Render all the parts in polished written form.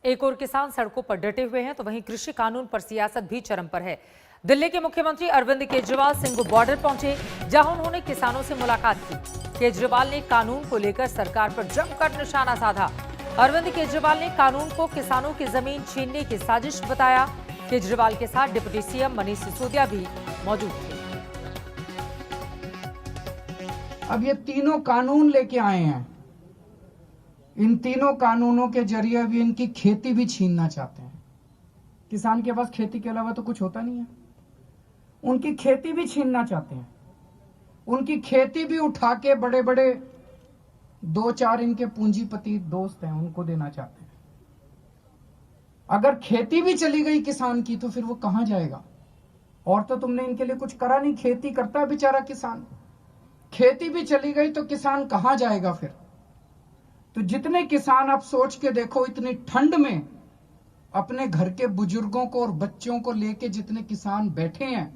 एक और किसान सड़कों पर डटे हुए हैं तो वहीं कृषि कानून पर सियासत भी चरम पर है। दिल्ली के मुख्यमंत्री अरविंद केजरीवाल सिंघू बॉर्डर पहुंचे, जहां उन्होंने किसानों से मुलाकात की। केजरीवाल ने कानून को लेकर सरकार पर जमकर निशाना साधा। अरविंद केजरीवाल ने कानून को किसानों की जमीन छीनने की साजिश बताया। केजरीवाल के साथ डिप्टी सीएम मनीष सिसोदिया भी मौजूद थे। अब ये तीनों कानून लेके आए हैं। इन तीनों कानूनों के जरिए भी इनकी खेती भी छीनना चाहते हैं। किसान के पास खेती के अलावा तो कुछ होता नहीं है, उनकी खेती भी छीनना चाहते हैं। उनकी खेती भी उठा के बड़े बड़े दो चार इनके पूंजीपति दोस्त हैं उनको देना चाहते हैं। अगर खेती भी चली गई किसान की तो फिर वो कहां जाएगा? और तो तुमने इनके लिए कुछ करा नहीं। खेती करता है बेचारा किसान, खेती भी चली गई तो किसान कहां जाएगा फिर? तो जितने किसान आप सोच के देखो, इतनी ठंड में अपने घर के बुजुर्गों को और बच्चों को लेके जितने किसान बैठे हैं,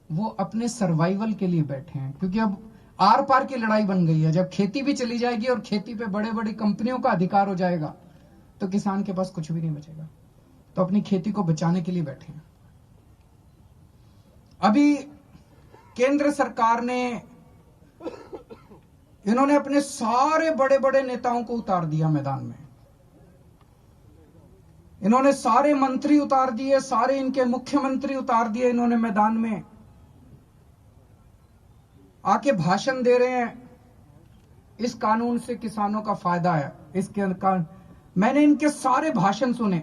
वो अपने सर्वाइवल के लिए बैठे हैं। क्योंकि अब आर पार की लड़ाई बन गई है। जब खेती भी चली जाएगी और खेती पे बड़े बड़ी कंपनियों का अधिकार हो जाएगा तो किसान के पास कुछ भी नहीं बचेगा। तो अपनी खेती को बचाने के लिए बैठे हैं। अभी केंद्र सरकार ने, इन्होंने अपने सारे बड़े बड़े नेताओं को उतार दिया मैदान में। इन्होंने सारे मंत्री उतार दिए, सारे इनके मुख्यमंत्री उतार दिए इन्होंने मैदान में। आके भाषण दे रहे हैं इस कानून से किसानों का फायदा है। मैंने इनके सारे भाषण सुने।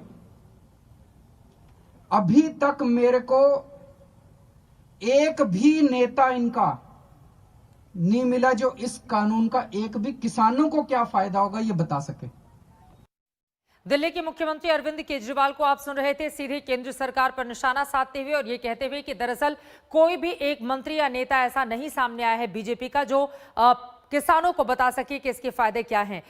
अभी तक मेरे को एक भी नेता इनका नहीं मिला जो इस कानून का एक भी किसानों को क्या फायदा होगा ये बता सके। दिल्ली के मुख्यमंत्री अरविंद केजरीवाल को आप सुन रहे थे सीधे केंद्र सरकार पर निशाना साधते हुए और ये कहते हुए कि दरअसल कोई भी एक मंत्री या नेता ऐसा नहीं सामने आया है बीजेपी का जो किसानों को बता सके कि इसके फायदे क्या हैं।